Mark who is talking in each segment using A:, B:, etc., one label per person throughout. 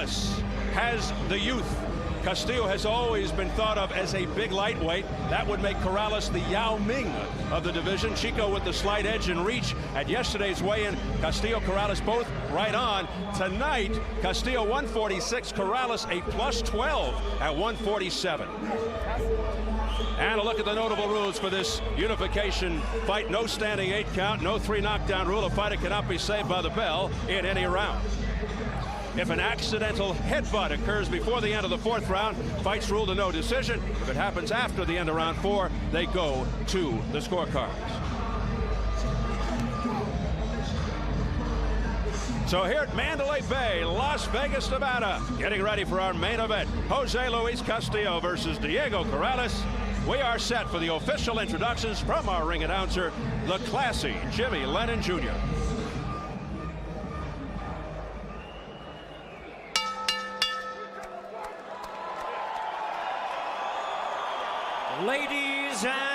A: Corrales has the youth. Castillo has always been thought of as a big lightweight. That would make Corrales the Yao Ming of the division. Chico with the slight edge and reach at yesterday's weigh-in. Castillo, Corrales both right on. Tonight, Castillo 146, Corrales a plus 12 at 147. And a look at the notable rules for this unification fight. No standing 8 count, no 3 knockdown rule. A fighter cannot be saved by the bell in any round. If an accidental headbutt occurs before the end of the 4th round, fight's ruled a no decision. If it happens after the end of round 4, they go to the scorecards. So here at Mandalay Bay, Las Vegas, Nevada, getting ready for our main event. Jose Luis Castillo versus Diego Corrales. We are set for the official introductions from our ring announcer, the classy Jimmy Lennon Jr.
B: Ladies and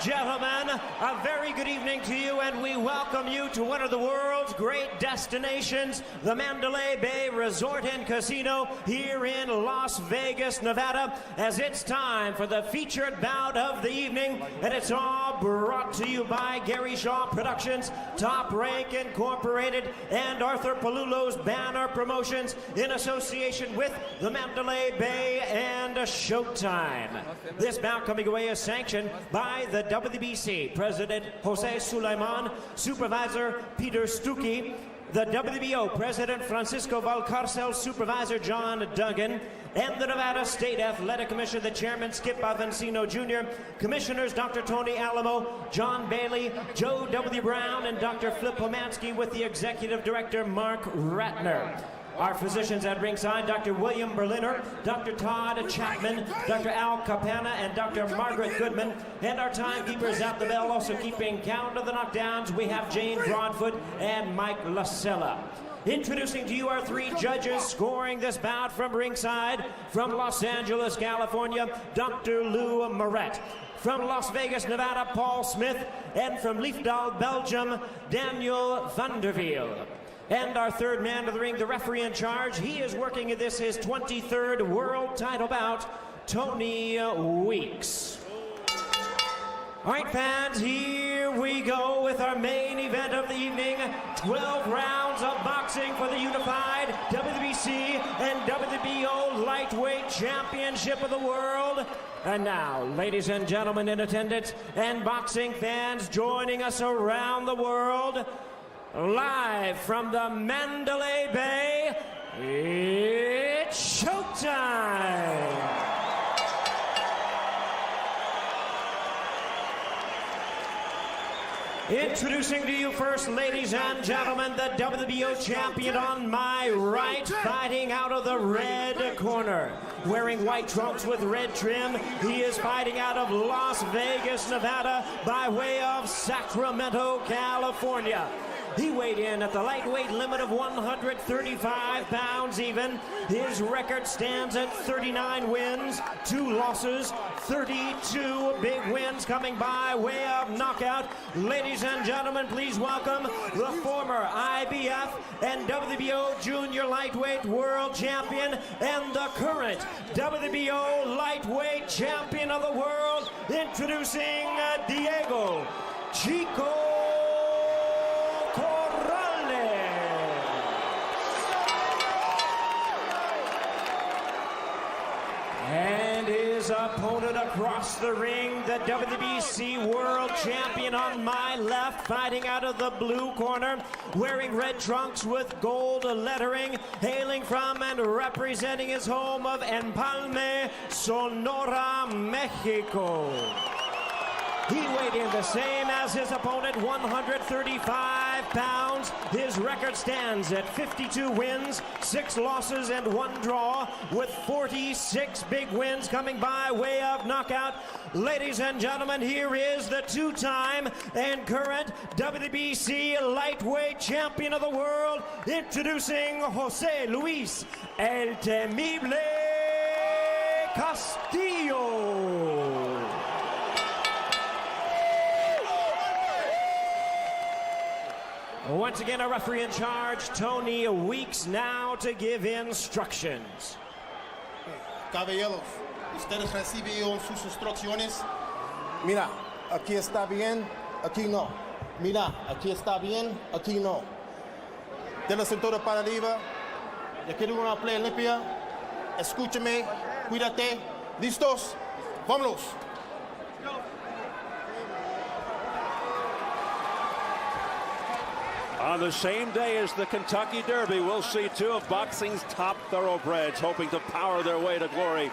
B: gentlemen, a very good evening to you, and we welcome you to one of the world's great destinations, the Mandalay Bay Resort and Casino here in Las Vegas, Nevada, as it's time for the featured bout of the evening, and it's all brought to you by Gary Shaw Productions, Top Rank Incorporated, and Arthur Palulo's Banner Promotions in association with the Mandalay Bay and Showtime. This bout coming away is sanctioned by the WBC President Jose Sulaiman, Supervisor Peter Stuckey, the WBO President Francisco Valcarcel, Supervisor John Duggan, and the Nevada State Athletic Commission, the Chairman Skip Avancino Jr., Commissioners Dr. Tony Alamo, John Bailey, Joe W. Brown, and Dr. Flip Pomansky, with the Executive Director Mark Ratner. Our physicians at ringside, Dr. William Berliner, Dr. Todd Chapman, Dr. Al Capana, and Dr. Margaret Goodman. And our timekeepers at the bell, also keeping count of the knockdowns, we have Jane Broadfoot and Mike Lasella. Introducing to you our 3 judges scoring this bout from ringside. From Los Angeles, California, Dr. Lou Moret. From Las Vegas, Nevada, Paul Smith. And from Liefdal, Belgium, Daniel Vanderveel. And our 3rd man to the ring, the referee in charge, he is working in this his 23rd world title bout, Tony Weeks. All right, fans, here we go with our main event of the evening. 12 rounds of boxing for the unified WBC and WBO lightweight championship of the world. And now, ladies and gentlemen in attendance and boxing fans joining us around the world, live from the Mandalay Bay, it's showtime! Introducing to you first, ladies and gentlemen, the WBO champion on my right, fighting out of the red corner. Wearing white trunks with red trim, he is fighting out of Las Vegas, Nevada, by way of Sacramento, California. He weighed in at the lightweight limit of 135 pounds even. His record stands at 39 wins, 2 losses, 32 big wins coming by way of knockout. Ladies and gentlemen, please welcome the former IBF and WBO junior lightweight world champion and the current WBO lightweight champion of the world, introducing Diego Chico and his opponent across the ring, the WBC world champion on my left, fighting out of the blue corner, wearing red trunks with gold lettering, hailing from and representing his home of Empalme, Sonora, Mexico. He weighed in the same as his opponent, 135 pounds. His record stands at 52 wins, 6 losses, and 1 draw, with 46 big wins coming by way of knockout. Ladies and gentlemen, here is the 2-time and current WBC lightweight champion of the world, introducing Jose Luis El Temible Castillo. Once again, a referee in charge, Tony Weeks, now to give instructions.
C: Caballeros, ustedes reciben sus instrucciones. Mira, aquí está bien, aquí no. Mira, aquí está bien, aquí no. De la cintura para arriba. Ya quiero una play limpia. Escúchame, cuídate. ¿Listos? Vámonos.
A: On the same day as the Kentucky Derby, we'll see two of boxing's top thoroughbreds hoping to power their way to glory.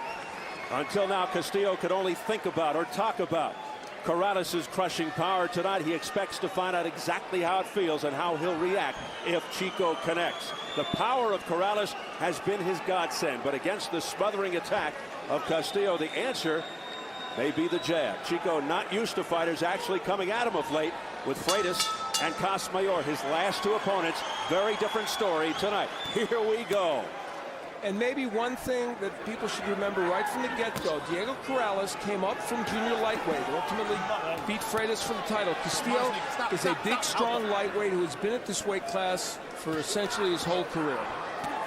A: Until now, Castillo could only think about or talk about Corrales' crushing power. Tonight, he expects to find out exactly how it feels and how he'll react if Chico connects. The power of Corrales has been his godsend, but against the smothering attack of Castillo, the answer may be the jab. Chico not used to fighters actually coming at him of late with Freitas and Casmayor, his last two opponents. Very different story tonight. Here we go.
D: And maybe one thing that people should remember right from the get-go, Diego Corrales came up from junior lightweight, ultimately beat Freitas for the title. Castillo is a big, strong lightweight who has been at this weight class for essentially his whole career.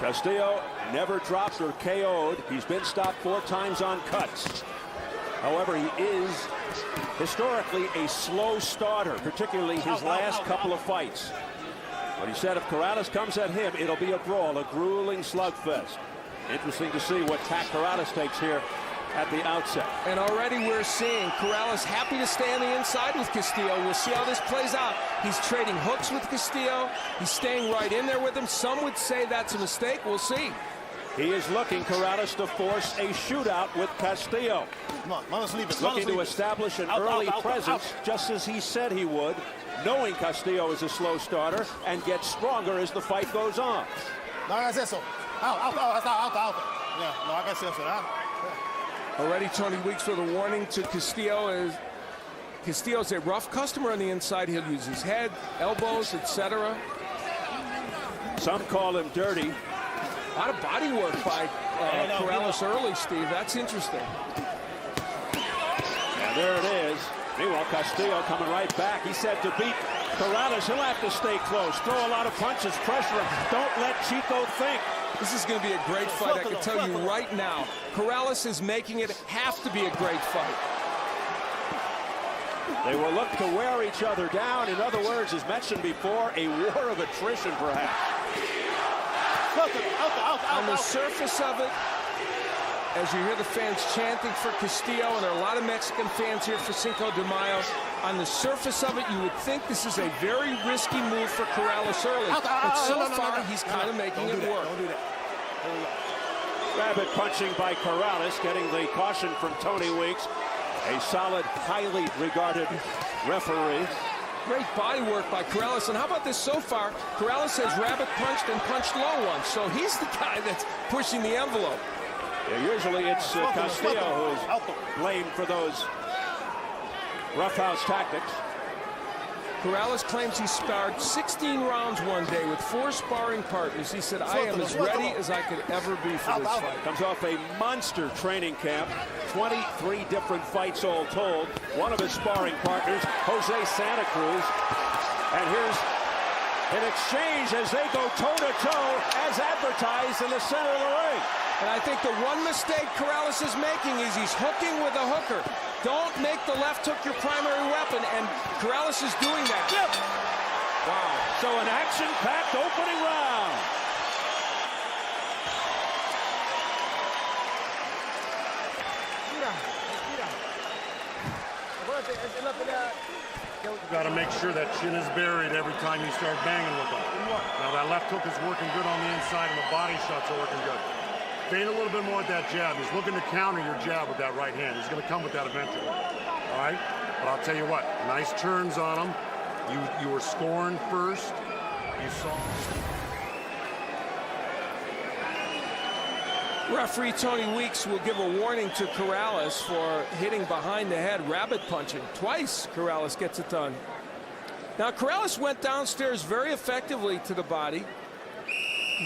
A: Castillo never dropped or KO'd. He's been stopped 4 times on cuts. However, he is historically a slow starter, particularly his last couple of fights. But he said if Corrales comes at him, it'll be a brawl, a grueling slugfest. Interesting to see what tack Corrales takes here at the outset.
D: And already we're seeing Corrales happy to stay on the inside with Castillo. We'll see how this plays out. He's trading hooks with Castillo. He's staying right in there with him. Some would say that's a mistake. We'll see.
A: He is looking, Corrales, to force a shootout with Castillo.
C: Come on, vamos leave it.
A: Looking to establish an early presence, just as he said he would, knowing Castillo is a slow starter and gets stronger as the fight goes on.
C: No hagas eso. Out. Yeah, no hagas eso.
D: Already Tony Weeks with a warning to Castillo. Castillo's a rough customer on the inside. He'll use his head, elbows, etc.
A: Some call him dirty.
D: A lot of body work by Corrales early, Steve. That's interesting.
A: And there it is. Meanwhile, Castillo coming right back. He said to beat Corrales, he'll have to stay close, throw a lot of punches, pressure him. Don't let Chico think.
D: This is going to be a great fight. I can tell you right now, Corrales is making it have to be a great fight.
A: They will look to wear each other down. In other words, as mentioned before, a war of attrition, perhaps.
D: On the surface of it, as you hear the fans chanting for Castillo, and there are a lot of Mexican fans here for Cinco de Mayo, on the surface of it, you would think this is a very risky move for Corrales early. But so far, he's kind of making it work.
C: Don't do that.
A: Rabbit punching by Corrales, getting the caution from Tony Weeks. A solid, highly regarded referee.
D: Great body work by Corrales. And how about this so far? Corrales has rabbit punched and punched low once. So he's the guy that's pushing the envelope.
A: Yeah, usually it's Castillo who's blamed for those roughhouse tactics.
D: Corrales claims he sparred 16 rounds one day with 4 sparring partners. He said, I am as ready as I could ever be for this fight.
A: Comes off a monster training camp. 23 different fights all told. One of his sparring partners, Jose Santa Cruz. And here's an exchange as they go toe-to-toe as advertised in the center of the ring.
D: And I think the one mistake Corrales is making is he's hooking with a hooker. Don't make the left hook your primary weapon, and Corrales is doing that.
A: Yep. Wow. So an action-packed opening round.
E: You've got to make sure that chin is buried every time you start banging with them. Now that left hook is working good on the inside, and the body shots are working good. Feint a little bit more with that jab. He's looking to counter your jab with that right hand. He's going to come with that eventually. All right? But I'll tell you what, nice turns on him. You were scoring first. You saw.
D: Referee Tony Weeks will give a warning to Corrales for hitting behind the head, rabbit punching. Twice Corrales gets it done. Now Corrales went downstairs very effectively to the body,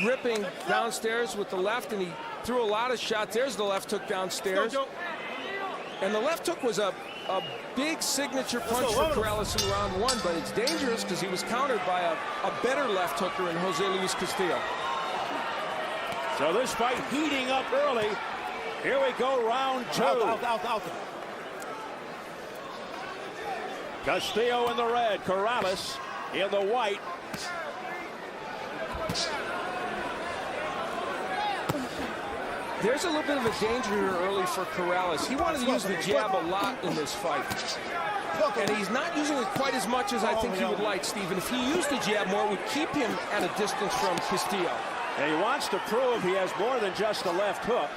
D: ripping downstairs with the left, and he threw a lot of shots. There's the left hook downstairs. And the left hook was a a big signature punch for Corrales in round one, but it's dangerous because he was countered by a better left hooker in Jose Luis Castillo.
A: So this fight heating up early. Here we go, round two.
C: Out.
A: Castillo in the red, Corrales in the white.
D: There's a little bit of a danger here early for Corrales. He wanted to use the jab a lot in this fight. And he's not using it quite as much as I think he would like, Stephen. If he used the jab more, it would keep him at a distance from Castillo.
A: And he wants to prove he has more than just a left hook.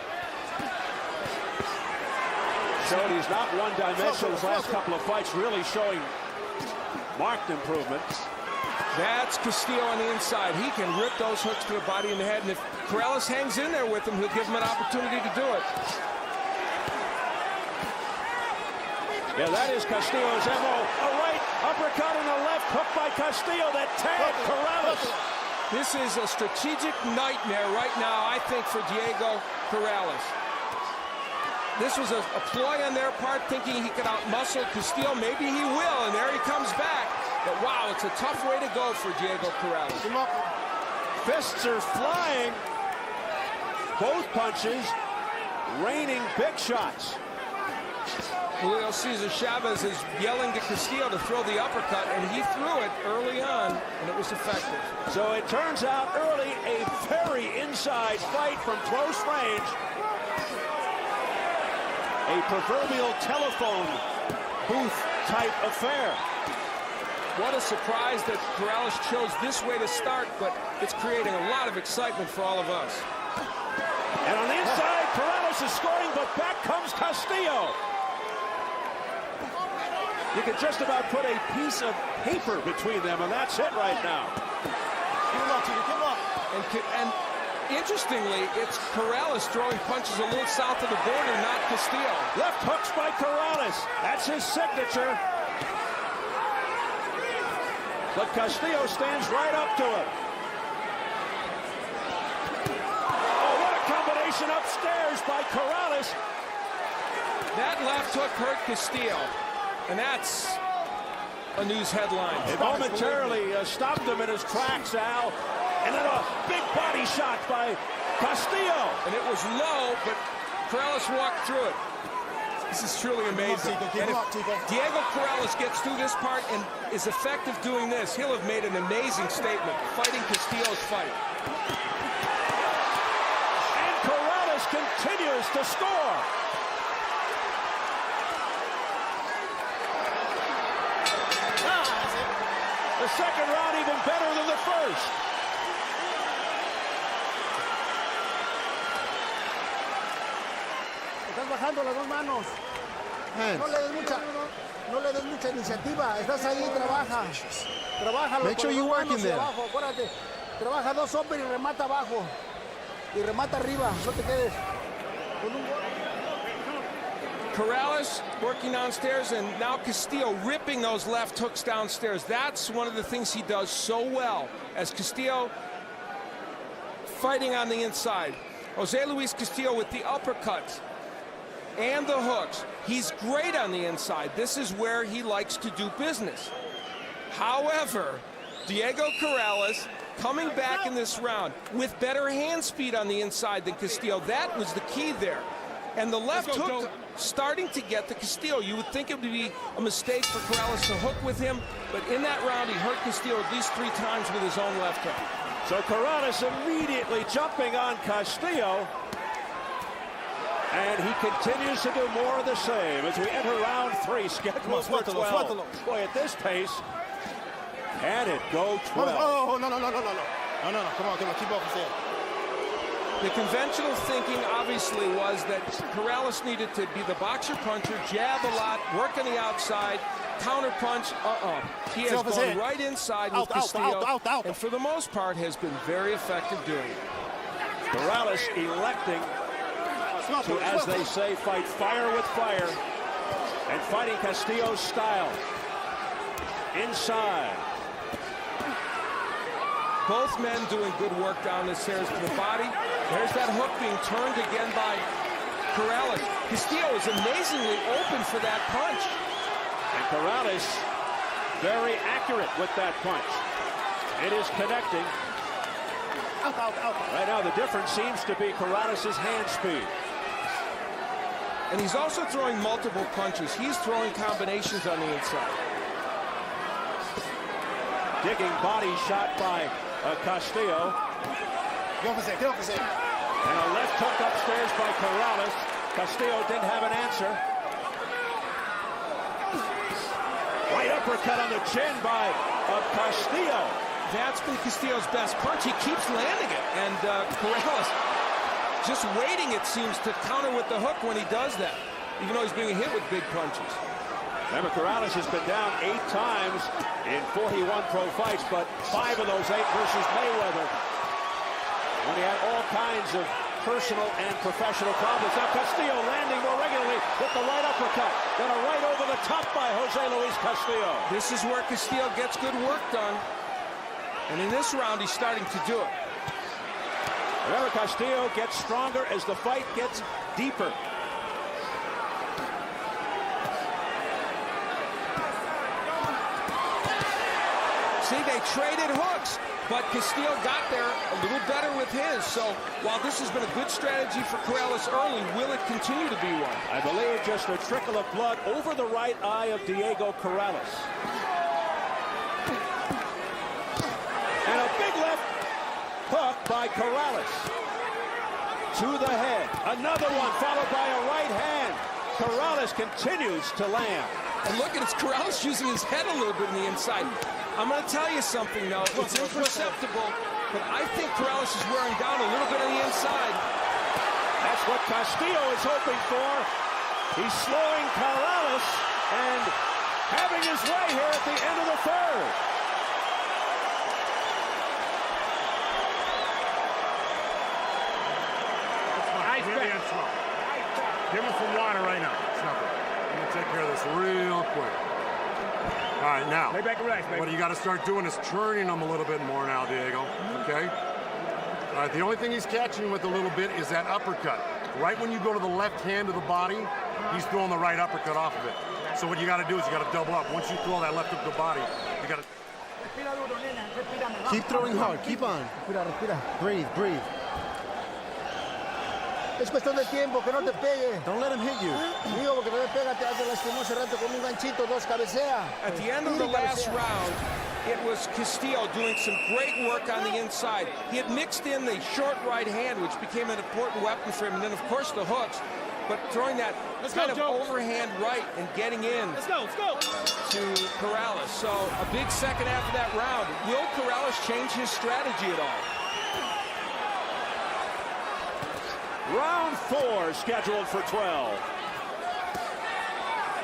A: Showed he's not one-dimensional his last couple of fights, really showing marked improvement.
D: That's Castillo on the inside. He can rip those hooks to the body and the head, and if Corrales hangs in there with him, he'll give him an opportunity to do it.
A: Yeah, that is Castillo's MO. A right uppercut and a left hook by Castillo that tagged Corrales.
D: This is a strategic nightmare right now, I think, for Diego Corrales. This was a ploy on their part, thinking he could outmuscle Castillo. Maybe he will, and there he comes back. But wow, it's a tough way to go for Diego Corrales.
A: Fists are flying. Both punches raining big shots.
D: Julio Cesar Chavez is yelling to Castillo to throw the uppercut, and he threw it early on, and it was effective.
A: So it turns out early a very inside fight from close range. A proverbial telephone booth type affair.
D: What a surprise that Corrales chose this way to start, but it's creating a lot of excitement for all of us.
A: And on the inside, Corrales is scoring, but back comes Castillo. You can just about put a piece of paper between them, and that's it right now.
C: Come on.
D: And interestingly, it's Corrales throwing punches a little south of the border, not Castillo.
A: Left hooks by Corrales. That's his signature. But Castillo stands right up to it. Oh, what a combination upstairs by Corrales.
D: That left hook hurt Castillo, and that's a news headline.
A: It momentarily stopped him in his tracks, Al. And then a big body shot by Castillo.
D: And it was low, but Corrales walked through it. This is truly amazing. And if Diego Corrales gets through this part and is effective doing this, he'll have made an amazing statement, fighting Castillo's fight.
A: And Corrales continues to score. The second round even better than the first.
F: Estás bajando las dos manos. No le des mucha iniciativa. Estás ahí, trabaja. Trabaja.
G: Make sure you work in there.
F: Abajo, acuérdate. Trabaja dos hombres y remata abajo. Y remata arriba. No te quedes.
D: Corrales working downstairs, and now Castillo ripping those left hooks downstairs. That's one of the things he does so well, as Castillo fighting on the inside. Jose Luis Castillo with the uppercuts and the hooks. He's great on the inside. This is where he likes to do business. However, Diego Corrales coming back in this round with better hand speed on the inside than Castillo. That was the key there. And the left hook starting to get to Castillo. You would think it would be a mistake for Corrales to hook with him, but in that round he hurt Castillo at least 3 times with his own left hook.
A: So Corrales immediately jumping on Castillo. And he continues to do more of the same as we enter round 3, scheduled for 12. Boy, at this pace, can it go 12?
C: Oh, no. Come on, keep up with it.
D: The conventional thinking, obviously, was that Corrales needed to be the boxer puncher, jab a lot, work on the outside, counter punch. He has gone right inside with Castillo, and for the most part has been very effective doing it.
A: Corrales electing to, as they say, fight fire with fire, and fighting Castillo's style. Inside.
D: Both men doing good work down the stairs to the body. There's that hook being turned again by Corrales. Castillo is amazingly open for that punch.
A: And Corrales very accurate with that punch. It is connecting. Right now, the difference seems to be Corrales' hand speed.
D: And he's also throwing multiple punches. He's throwing combinations on the inside.
A: Digging body shot by Castillo.
C: Get off his head, get off his head.
A: And a left hook upstairs by Corrales. Castillo didn't have an answer. Right uppercut on the chin by Castillo.
D: That's been Castillo's best punch. He keeps landing it. And Corrales just waiting, it seems, to counter with the hook when he does that, even though he's being hit with big punches.
A: Remember, Corrales has been down 8 times in 41 pro fights, but 5 of those 8 versus Mayweather, when he had all kinds of personal and professional problems. Now Castillo landing more regularly with the right uppercut. Then a right over the top by Jose Luis Castillo.
D: This is where Castillo gets good work done. And in this round, he's starting to do it.
A: Remember, Castillo gets stronger as the fight gets deeper.
D: See, they traded hooks, but Castillo got there a little better with his. So while this has been a good strategy for Corrales early, will it continue to be one?
A: I believe just a trickle of blood over the right eye of Diego Corrales. And a big left hook by Corrales. To the head. Another one followed by a right hand. Corrales continues to land.
D: And look at it, it's Corrales using his head a little bit on the inside. I'm going to tell you something, though. It's imperceptible, but I think Corrales is wearing down a little bit on the inside.
A: That's what Castillo is hoping for. He's slowing Corrales and having his way here at the end of the third.
E: Really and slow. Give him some water right now. It's nothing. I'm going to take care of this real quick. All right, now, what you got to start doing is churning him a little bit more now, Diego. Okay? All right, the only thing he's catching with a little bit is that uppercut. Right when you go to the left hand of the body, he's throwing the right uppercut off of it. So what you got to do is you got to double up. Once you throw that left of the body, you got to...
F: Keep throwing hard, keep on. Respira, respira. Breathe, breathe. Es cuestión de tiempo, que no te pegue. Don't let him hit you. Digo, porque no te pega, te lastimó hace rato con un ganchito, 2 cabecea.
D: At the end of the last round, it was Castillo doing some great work on the inside. He had mixed in the short right hand, which became an important weapon for him, and then, of course, the hooks. But throwing that kind of overhand right and getting in to Corrales. So a big second half of that round. Will Corrales change his strategy at all?
A: Round 4 scheduled for 12.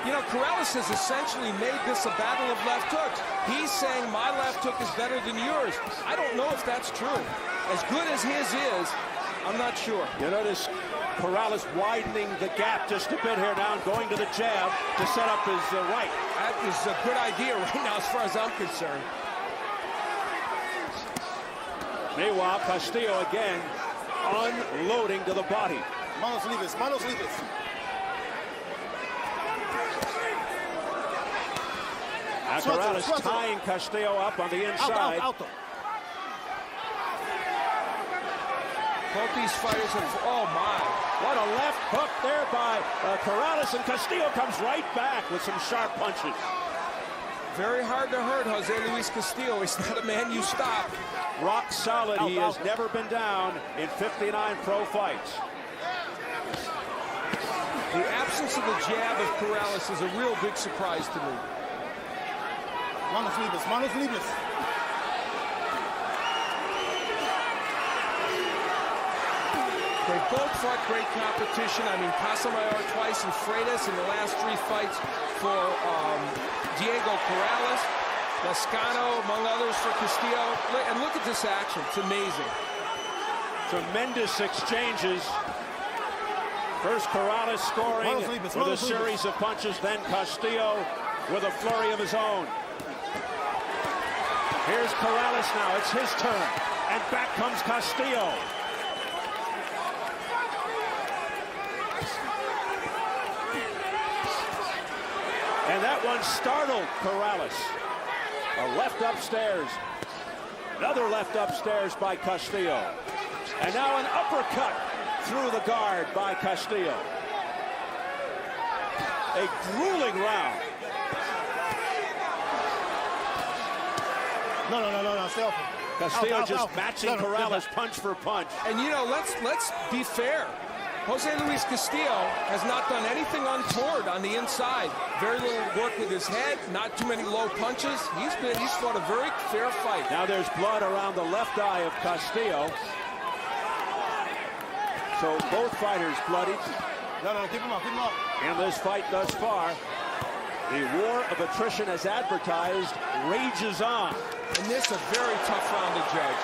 D: You know, Corrales has essentially made this a battle of left hooks. He's saying my left hook is better than yours. I don't know if that's true. As good as his is, I'm not sure.
A: You notice Corrales widening the gap just a bit here now and going to the jab to set up his right.
D: That is a good idea right now as far as I'm concerned.
A: Meanwhile, Castillo again unloading to the body.
C: Manos libres, manos libres.
A: Corrales tying Castillo up on the inside.
C: Alto.
D: Both these fighters have, oh my.
A: What a left hook there by Corrales, and Castillo comes right back with some sharp punches.
D: Very hard to hurt Jose Luis Castillo. He's not a man you stop.
A: Rock solid. He has never been down in 59 pro fights.
D: The absence of the jab of Corrales is a real big surprise to me.
C: Manos libres, manos libres.
D: They both fought great competition. I mean, Casamayor twice and Freitas in the last 3 fights for Diego Corrales. Lascano, among others, for Castillo. And look at this action. It's amazing.
A: Tremendous exchanges. First Corrales scoring with a series of punches, then Castillo with a flurry of his own. Here's Corrales now. It's his turn. And back comes Castillo. And that one startled Corrales. A left upstairs. Another left upstairs by Castillo. And now an uppercut through the guard by Castillo. A grueling round.
C: No, stay off.
A: Castillo just matching Corrales punch for punch.
D: And you know, let's be fair. Jose Luis Castillo has not done anything untoward on the inside. Very little work with his head, not too many low punches. He's fought a very fair fight.
A: Now there's blood around the left eye of Castillo. So both fighters bloodied.
C: No, keep him up.
A: In this fight thus far, the war of attrition as advertised rages on.
D: And this a very tough round to judge.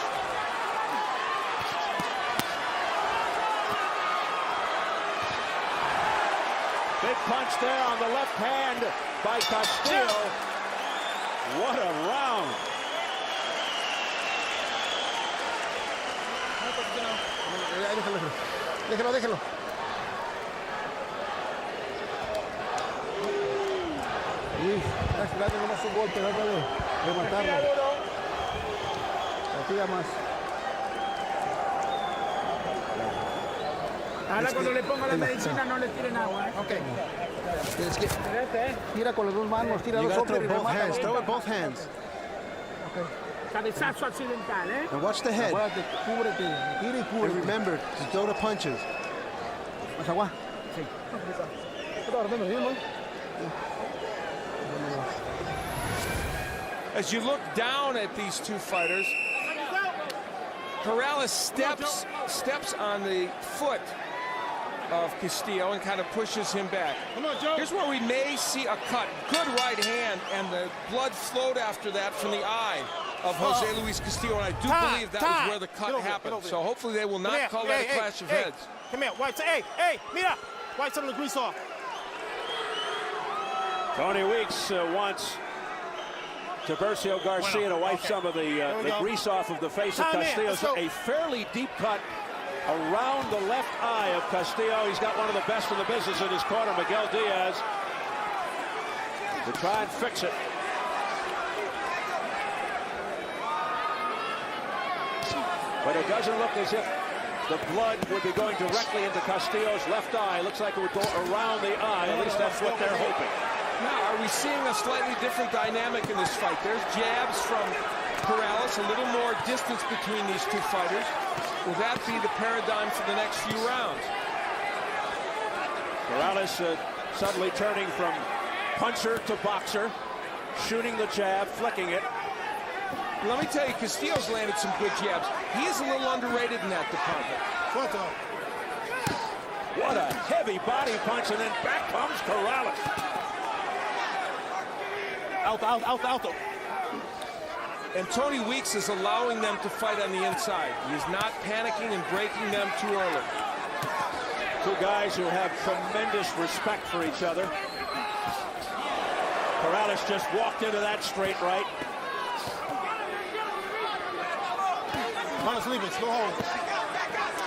A: Big punch there on the left hand by Castillo. What a round.
F: Déjalo. Dale nomás un golpe, trata de rematarlo. Tira más.
G: Ahora cuando le ponga la medicina no le tiren agua.
F: Okay. Tira con las dos manos, tira dos hombres y remata.
H: Throw it both hands.
G: Cabezazo accidental, ¿eh?
H: And watch the head.
F: Acuérdate, cúbrete, tira y
H: And
F: cúbrete.
H: remember, to throw the punches.
F: Más agua. Sí.
D: As you look down at these two fighters, Corrales steps on the foot of Castillo and kind of pushes him back. Here's where we may see a cut. Good right hand, and the blood flowed after that from the eye of Jose Luis Castillo, and I do believe that was where the cut happened. So hopefully they will not call that a clash of heads.
C: Come here, wipe. Hey, mira. Wipe some of the grease off.
A: Tony Weeks wants Tiburcio Garcia to wipe some of the grease off of the face of Castillo. So a fairly deep cut around the left eye of Castillo. He's got one of the best in the business in his corner, Miguel Diaz, to try and fix it. But it doesn't look as if the blood would be going directly into Castillo's left eye. Looks like it would go around the eye. At least that's what they're hoping.
D: Now, are we seeing a slightly different dynamic in this fight? There's jabs from Corrales, a little more distance between these two fighters. Will that be the paradigm for the next few rounds?
A: Corrales suddenly turning from puncher to boxer, shooting the jab, flicking it.
D: Let me tell you, Castillo's landed some good jabs. He is a little underrated in that department.
A: What a heavy body punch, and then back comes Corrales.
C: Alto.
D: And Tony Weeks is allowing them to fight on the inside. He is not panicking and breaking them too early.
A: Two guys who have tremendous respect for each other. Corrales just walked into that straight right.
C: Manos libres, no hold.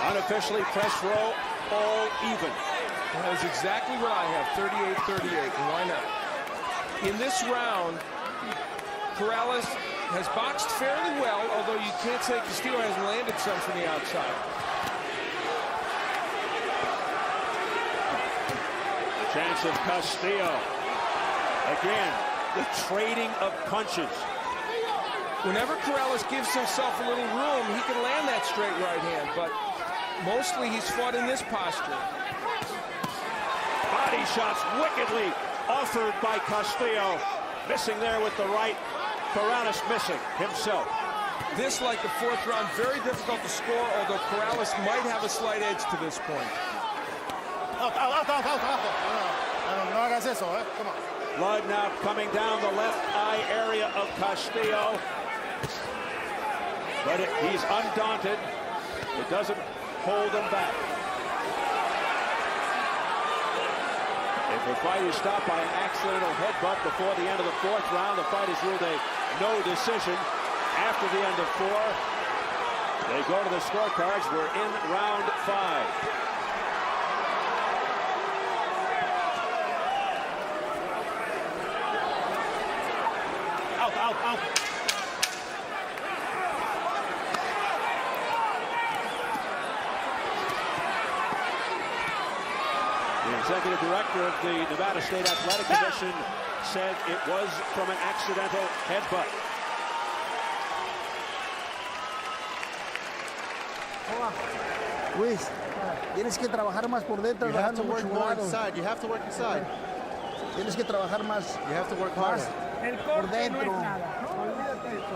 A: Unofficially press row, all even.
D: That is exactly what I have, 38-38, and why not? In this round, Corrales has boxed fairly well, although you can't say Castillo hasn't landed some from the outside.
A: The chance of Castillo. Again, the trading of punches.
D: Whenever Corrales gives himself a little room, he can land that straight right hand, but mostly he's fought in this posture.
A: Body shots wickedly offered by Castillo. Missing there with the right. Corrales missing himself.
D: This, like the fourth round, very difficult to score, although Corrales might have a slight edge to this point.
C: Alto. No hagas eso, eh? Come on.
A: Blood now coming down the left eye area of Castillo. But he's undaunted. It doesn't hold him back. If the fight is stopped by an accidental headbutt before the end of the fourth round, the fight is ruled a no decision. After the end of four, they go to the scorecards. We're in round 5. The executive director of the Nevada State Athletic Commission said it was from an accidental headbutt.
F: Luis, tienes que trabajar más por dentro.
H: You have to work more inside. You have to work inside.
F: Tienes que trabajar más.
H: You have to work harder.
G: El corte no es nada. Olvídate de eso.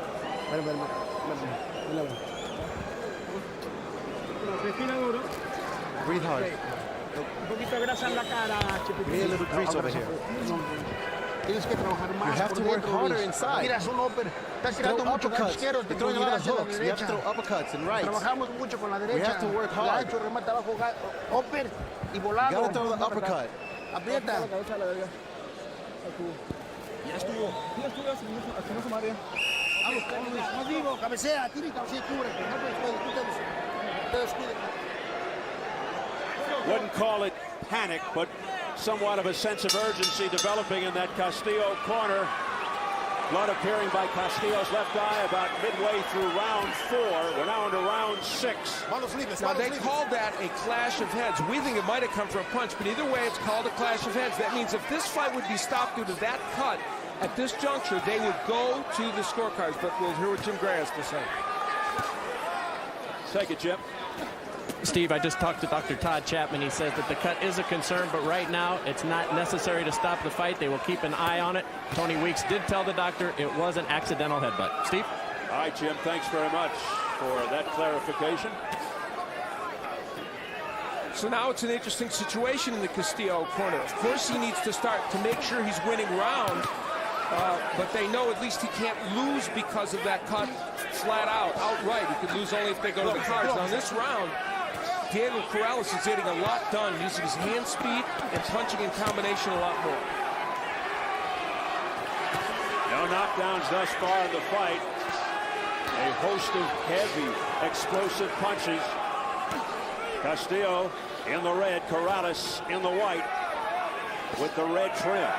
G: Respira duro.
H: Breathe hard.
G: Un poquito de grasa en la cara,
H: We need a little grease over here.
F: Tienes que trabajar más.
H: You have to work harder inside.
F: Mira, son upper. Estás
H: Throw
F: tirando mucho
H: uppercuts.
F: casqueros.
H: You're throwing a lot of hooks. You have to throw uppercuts and rights.
F: Trabajamos mucho con la derecha.
H: We have to work hard.
F: Gancho, remata abajo, upper y volado.
H: You gotta throw the uppercut.
F: Aprieta.
G: Ya estuvo, así no se marea.
F: Vamos, no digo, cabecea, tira y cabecea y cubre. No te descuides.
A: Wouldn't call it panic, but somewhat of a sense of urgency developing in that Castillo corner. Blood appearing by Castillo's left eye about midway through round 4. We're now into round 6.
D: Now, they called that a clash of heads. We think it might have come from a punch, but either way, it's called a clash of heads. That means if this fight would be stopped due to that cut, at this juncture, they would go to the scorecards. But we'll hear what Jim Gray has to say.
A: Take it, Jim.
I: Steve, I just talked to Dr. Todd Chapman. He says that the cut is a concern, but right now it's not necessary to stop the fight. They will keep an eye on it. Tony Weeks did tell the doctor it was an accidental headbutt. Steve?
A: All right, Jim, thanks very much for that clarification.
D: So now it's an interesting situation in the Castillo corner. Of course, he needs to start to make sure he's winning round, but they know at least he can't lose because of that cut flat out, outright. He could lose only if they go to the cards. Now, in this round, Diego Corrales is getting a lot done, using his hand speed and punching in combination a lot more.
A: No knockdowns thus far in the fight. A host of heavy, explosive punches. Castillo in the red, Corrales in the white with the red trim.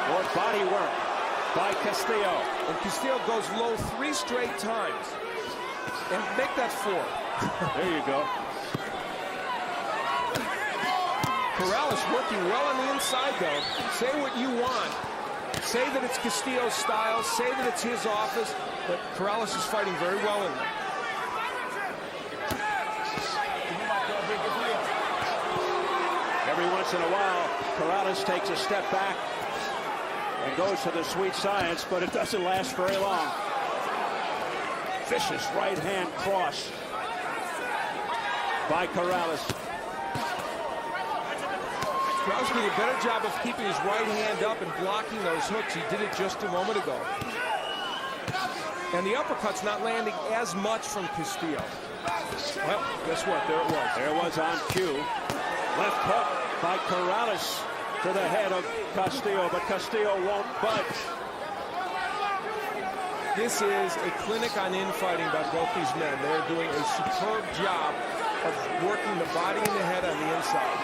A: More body work by Castillo.
D: And Castillo goes low 3 straight times. And make that 4.
A: There you go.
D: Corrales working well on the inside, though. Say what you want. Say that it's Castillo's style. Say that it's his office. But Corrales is fighting very well in there.
A: Every once in a while, Corrales takes a step back and goes to the sweet science, but it doesn't last very long. Vicious right hand cross by Corrales.
D: Corrales did a better job of keeping his right hand up and blocking those hooks. He did it just a moment ago. And the uppercut's not landing as much from Castillo. Well, guess what? There it was.
A: There it was on cue. Left hook by Corrales to the head of Castillo, but Castillo won't budge.
D: This is a clinic on infighting by both these men. They're doing a superb job of working the body and the head on the inside.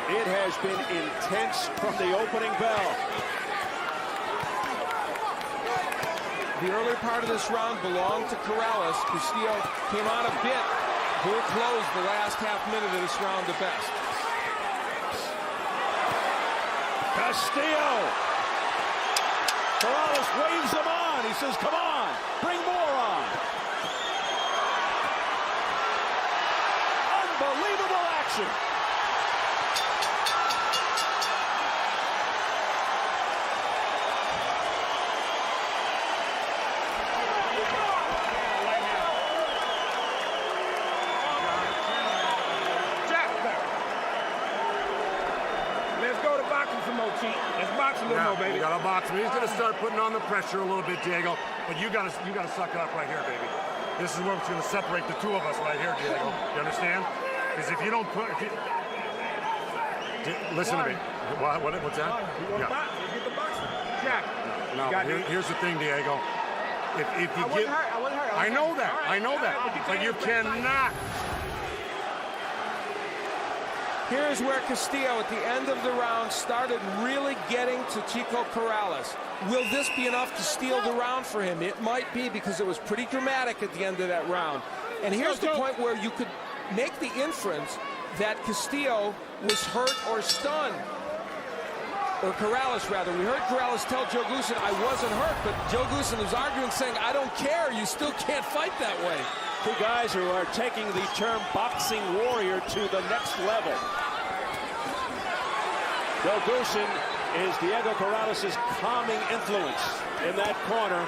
A: It has been intense from the opening bell.
D: The early part of this round belonged to Corrales. Castillo came out a bit. Bull closed the last half minute of this round the best.
A: Castillo. Corrales waves him on. He says, come on, bring more on. Unbelievable action.
G: Let's box a little more, baby.
E: You gotta box him. He's gonna start putting on the pressure a little bit, Diego. But you gotta suck it up right here, baby. This is what's gonna separate the two of us right here, Diego. You understand? Because if you don't put, listen to me. What's that?
G: Yeah. Get the box. Jack.
E: No. Here's the thing, Diego. If you get, I know that. I know that. But you cannot.
D: Here's where Castillo, at the end of the round, started really getting to Chico Corrales. Will this be enough to steal the round for him? It might be, because it was pretty dramatic at the end of that round. And here's the point where you could make the inference that Castillo was hurt or stunned. Or Corrales, rather. We heard Corrales tell Joe Goossen, I wasn't hurt, but Joe Goossen was arguing, saying, I don't care. You still can't fight that way.
A: Two guys who are taking the term boxing warrior to the next level. Joe Goossen is Diego Corrales' calming influence in that corner.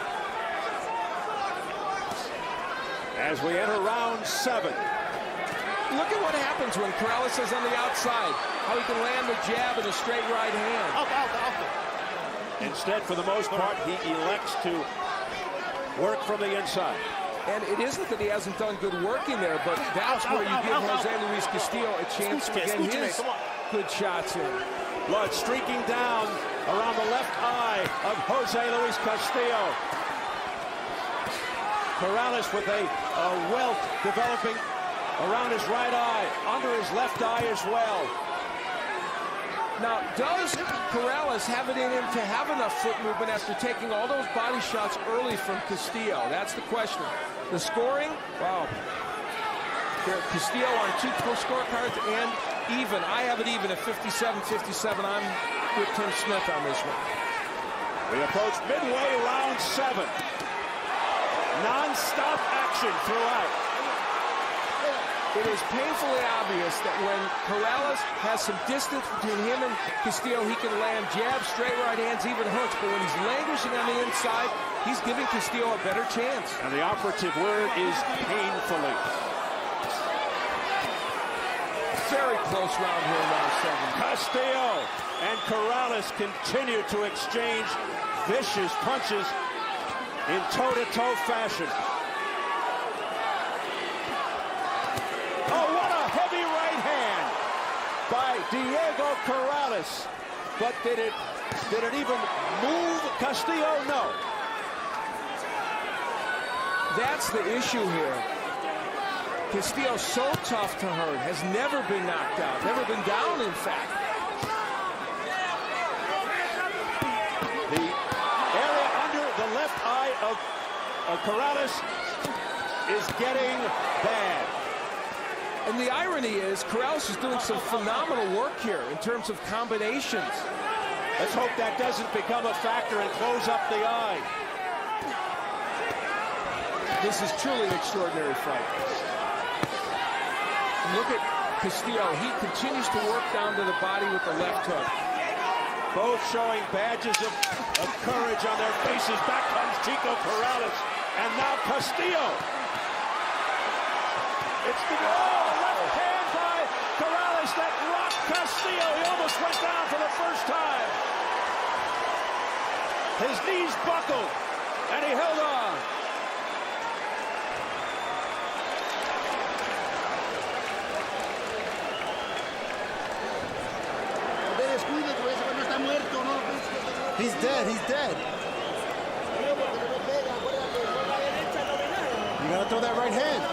A: As we enter round 7.
D: Look at what happens when Corrales is on the outside. How he can land the jab and a straight right hand.
A: Instead, for the most part, he elects to work from the inside.
D: And it isn't that he hasn't done good work in there, but that's where you give Jose Luis Castillo a chance to get his good shots in.
A: Blood streaking down around the left eye of Jose Luis Castillo. Corrales with a welt developing around his right eye, under his left eye as well.
D: Now, does Corrales have it in him to have enough foot movement after taking all those body shots early from Castillo? That's the question. The scoring, wow. Castillo on 2 scorecards and even. I have it even at 57-57. I'm with Tim Smith on this one.
A: We approach midway round 7. Non-stop action throughout.
D: It is painfully obvious that when Corrales has some distance between him and Castillo, he can land jabs, straight right hands, even hooks. But when he's languishing on the inside, he's giving Castillo a better chance.
A: And the operative word is painfully.
D: Very close round here in round 7.
A: Castillo and Corrales continue to exchange vicious punches in toe-to-toe fashion. Oh, what a heavy right hand by Diego Corrales. But did it even move Castillo? No.
D: That's the issue here. Castillo's so tough to hurt, has never been knocked out, never been down, in fact.
A: The area under the left eye of Corrales is getting bad.
D: And the irony is, Corrales is doing some phenomenal work here in terms of combinations.
A: Let's hope that doesn't become a factor and close up the eye.
D: This is truly an extraordinary fight. And look at Castillo. He continues to work down to the body with the left hook.
A: Both showing badges of courage on their faces. Back comes Chico Corrales. And now Castillo. It's the left hand by Corrales that rocked Castillo. He almost went down for the first time. His knees buckled, and he held on.
H: He's dead. He's dead. You gotta throw that right hand.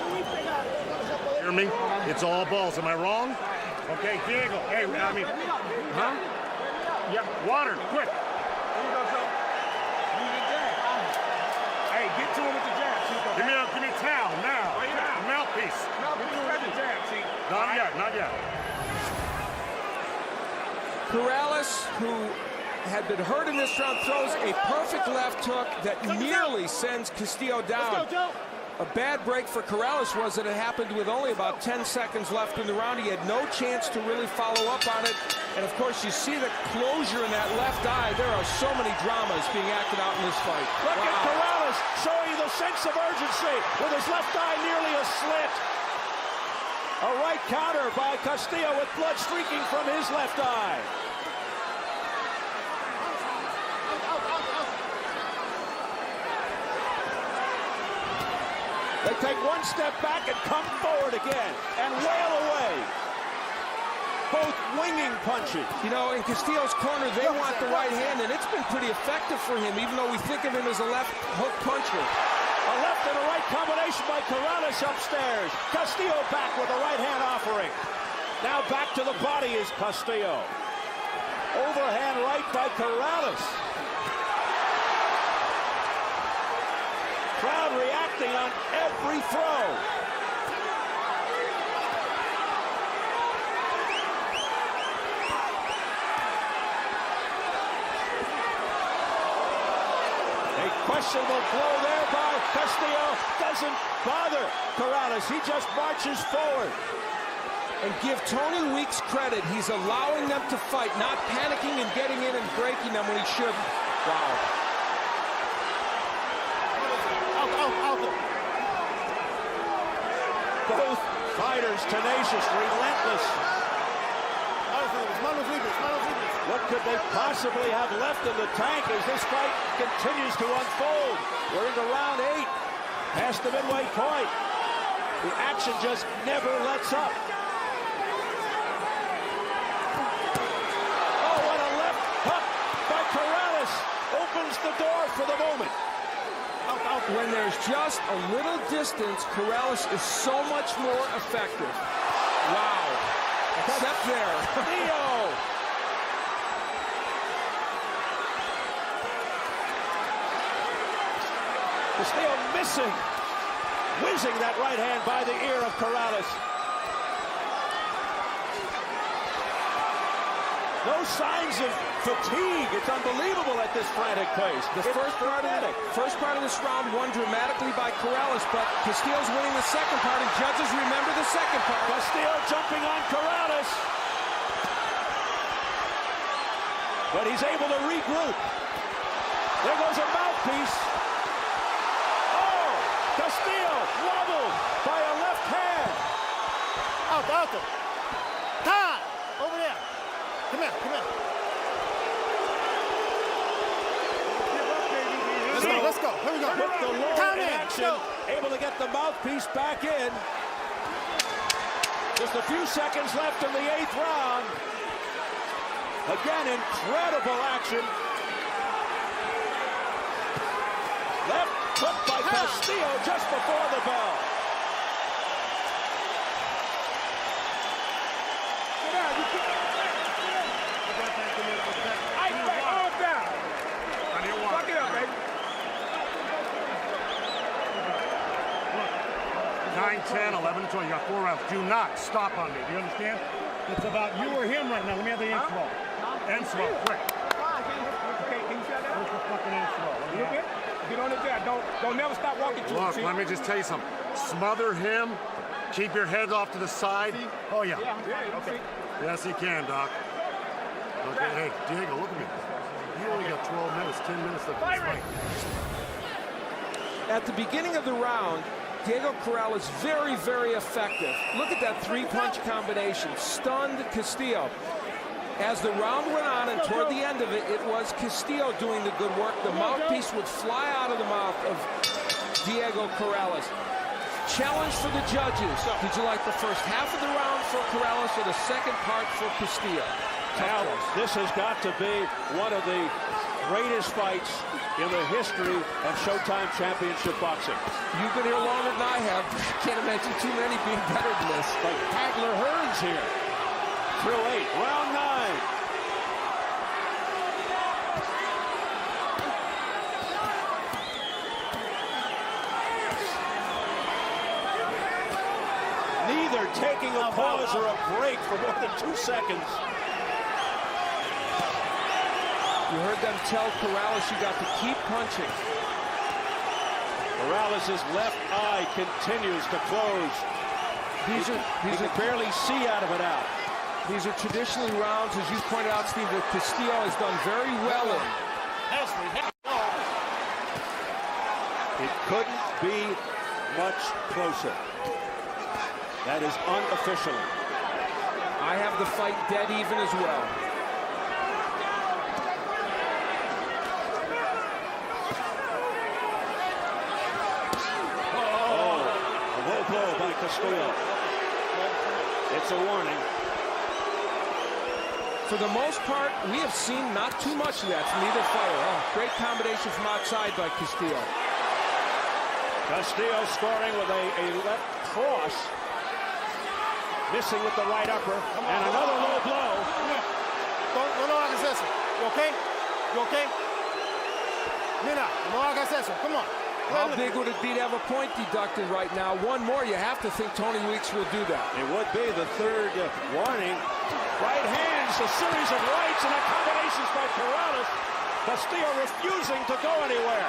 E: Hear me? It's all balls. Am I wrong? Okay, Diego. Hey, I mean, huh? Yeah, water, quick.
G: Here you go, Joe. Use the jab. Hey, get to him with the jab, Chico.
E: Give me a towel now.
G: Right now.
E: Mouthpiece.
G: Mouthpiece with the jab, Chico.
E: Not yet, not yet.
D: Corrales, who had been hurt in this round, throws a perfect left hook that nearly sends Castillo down.
G: Let's go, Joe.
D: A bad break for Corrales was that it happened with only about 10 seconds left in the round. He had no chance to really follow up on it. And of course, you see the closure in that left eye. There are so many dramas being acted out in this fight.
A: Look at Corrales showing the sense of urgency with his left eye nearly a slit. A right counter by Castillo with blood streaking from his left eye. They take one step back and come forward again and wail away. Both winging punches.
D: You know, in Castillo's corner, they want the right hand, and it's been pretty effective for him, even though we think of him as a left hook puncher.
A: A left and a right combination by Corrales upstairs. Castillo back with a right hand offering. Now back to the body is Castillo. Overhand right by Corrales. Crowd reacting on every throw. questionable blow there by Castillo. Doesn't bother Corrales. He just marches forward.
D: And give Tony Weeks credit. He's allowing them to fight, not panicking and getting in and breaking them when he shouldn't. Wow.
C: Out.
A: Both fighters tenacious, relentless.
C: Manos libres.
A: What could they possibly have left in the tank as this fight continues to unfold? We're into round 8, past the midway point. The action just never lets up. Oh, what a left hook by Corrales opens the door for the moment.
D: When there's just a little distance, Corrales is so much more effective. Wow. Except there.
A: Castillo. Castillo missing. Whizzing that right hand by the ear of Corrales. No signs of fatigue. It's unbelievable at this frantic pace.
D: The first part of this round won dramatically by Corrales, but Castillo's winning the second part, and judges remember the second part.
A: Castillo jumping on Corrales. But he's able to regroup. There goes a mouthpiece. Oh, Castillo wobbled by a left hand.
C: Out. Time. Over there. Come here. Let's go. Here we go.
A: With the lower
C: Time in.
A: action, able to get the mouthpiece back in. Just a few seconds left in the 8th round. Again, incredible action. Left hook by Castillo just before the bell.
G: Fuck it up, baby.
E: 9, 10, 11, 12. You got 4 rounds. Do not stop on me. Do you understand? It's about you or him right now. Let me have the end swell. End swell, quick.
G: Okay, can you shut down?
E: Where's the fucking end swell?
G: A little bit. Get on it there. Don't never stop walking to
E: Look,
G: it.
E: let me just tell you something. Smother him. Keep your head off to the side. Oh, yeah.
G: Okay.
E: Yes, he can, Doc. Okay, hey, Diego, look at me. You only got 12 minutes, 10 minutes left in this fight.
D: At the beginning of the round, Diego Corrales very, very effective. Look at that 3-punch combination. Stunned Castillo. As the round went on and toward the end of it, it was Castillo doing the good work. The mouthpiece would fly out of the mouth of Diego Corrales. Challenge for the judges. Did you like the first half of the round for Corrales or the second part for Castillo?
A: Now, this has got to be one of the greatest fights in the history of Showtime Championship boxing.
D: You've been here longer than I have. Can't imagine too many being better than this.
A: Like Hagler Hearns here. Through 8, round 9. Neither taking a pause or a break for more than 2 seconds.
D: You heard them tell Corrales you got to keep punching.
A: Corrales' left eye continues to close. He can barely see out of it out.
D: These are traditionally rounds, as you pointed out, Steve, that Castillo has done very well in.
A: It couldn't be much closer. That is unofficially.
D: I have the fight dead even as well.
A: A low blow by Castillo. It's a warning.
D: For the most part, we have seen not too much of that from either fighter. Oh, great combination from outside by Castillo.
A: Castillo scoring with a left cross. Missing with the right upper. And another low blow.
C: No hagas eso. You okay? You okay? Mira, no hagas eso. Come on.
D: How big would it be to have a point deducted right now? One more, you have to think Tony Weeks will do that.
A: It would be the third warning. Right hands, a series of rights and a combinations by Corrales. Castillo refusing to go anywhere.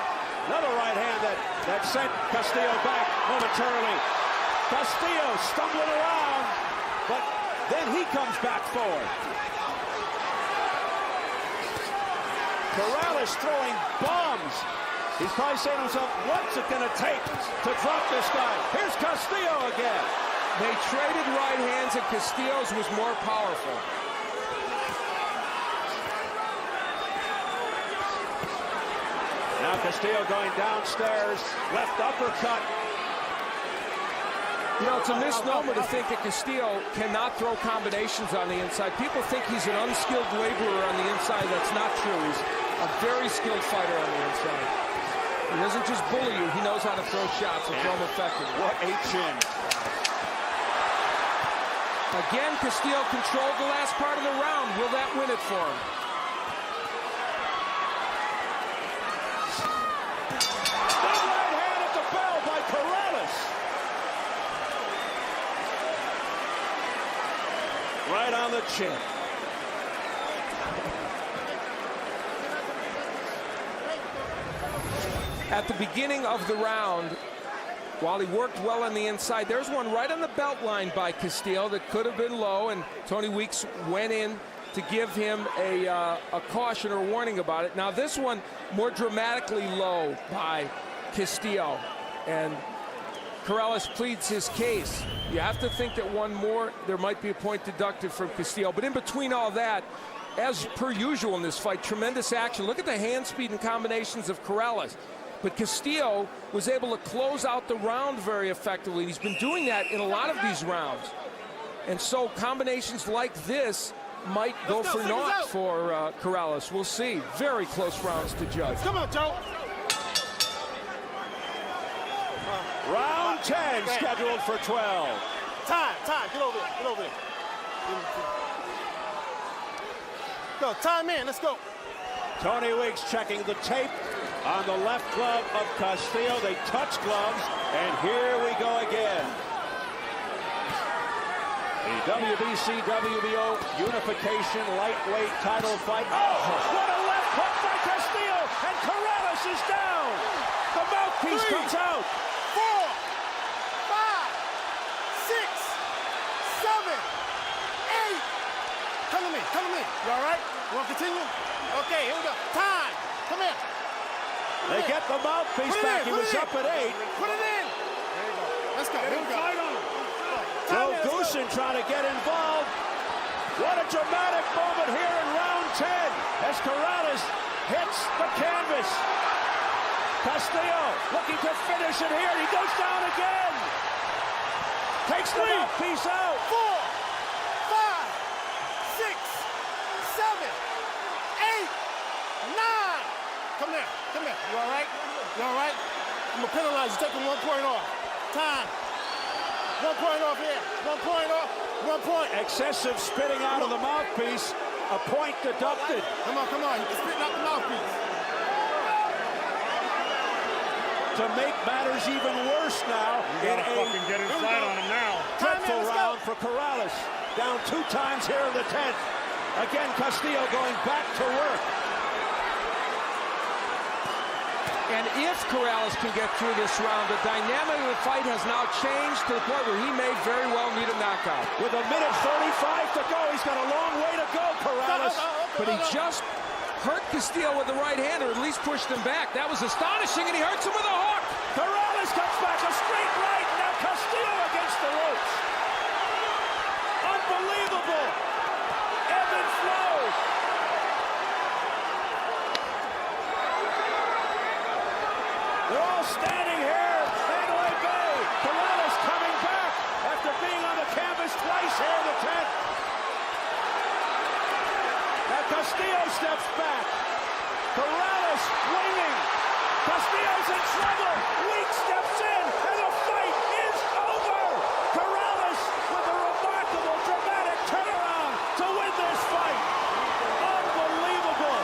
A: Another right hand that sent Castillo back momentarily. Castillo stumbling around, but then he comes back forward. Corrales throwing bombs. He's probably saying to himself, what's it going to take to drop this guy? Here's Castillo again.
D: They traded right hands, and Castillo's was more powerful.
A: Now Castillo going downstairs, left uppercut.
D: You know, it's a misnomer to think that Castillo cannot throw combinations on the inside. People think he's an unskilled laborer on the inside. That's not true. He's a very skilled fighter on the inside. He doesn't just bully you. He knows how to throw shots and throw them effectively.
A: What a chin.
D: Again, Castillo controlled the last part of the round. Will that win it for him?
A: Big right hand at the bell by Corrales. Right on the chin.
D: At the beginning of the round, while he worked well on the inside, there's one right on the belt line by Castillo that could have been low, and Tony Weeks went in to give him a caution or warning about it. Now this one more dramatically low by Castillo, and Corrales pleads his case. You have to think that one more, there might be a point deducted from Castillo. But in between all that, as per usual in this fight, tremendous action. Look at the hand speed and combinations of Corrales. But Castillo was able to close out the round very effectively. He's been doing that in a lot of these rounds. And so combinations like this might go for naught for Corrales. We'll see. Very close rounds to judge.
F: Come on, Joe.
A: Round 10 scheduled for 12.
F: Time. Get over there. Get over there. Go, time in. Let's go.
A: Tony Weeks checking the tape on the left glove of Castillo. They touch gloves, and here we go again. The WBC WBO unification lightweight title fight. Oh, what a left hook by Castillo, and Corrales is down. The mouthpiece comes out.
F: 4, 5, 6, 7, 8. Come to me. You all right? You want to continue? Okay, here we go. Time. Come here.
A: They get the mouthpiece back. He was up at 8.
F: Put it in. There you go. Let's go. Here we go.
A: Joe Goosen trying to get involved. What a dramatic moment here in round 10 as Corrales hits the canvas. Castillo looking to finish it here. He goes down again. Takes the mouthpiece out.
F: 4, 5, 6, 7, 8, 9. Come here. You all right? I'm gonna penalize you. Taking 1 point off. Time. 1 point off here. 1 point off. 1 point.
A: Excessive spitting out of the mouthpiece. A point deducted.
F: Come on. You're spitting out the mouthpiece.
A: To make matters even worse now in a
E: fucking get inside on him now.
A: dreadful round for Corrales. Down 2 times here in the 10th. Again, Castillo going back to work.
D: And if Corrales can get through this round, the dynamic of the fight has now changed to the point where he may very well need a knockout.
A: With 1:35 to go, he's got a long way to go, Corrales.
D: But he just hurt Castillo with the right hand, or at least pushed him back. That was astonishing, and he hurts him with a hook.
A: Corrales comes back, a straight right. Now Castillo against the ropes. Unbelievable. Ebb and flow. They're all standing here at Mandalay Bay. Corrales coming back after being on the canvas twice here in the 10th. Now Castillo steps back. Corrales waiting. Castillo's in trouble. Weeks steps in, and the fight is over. Corrales with a remarkable, dramatic turnaround to win this fight. Unbelievable.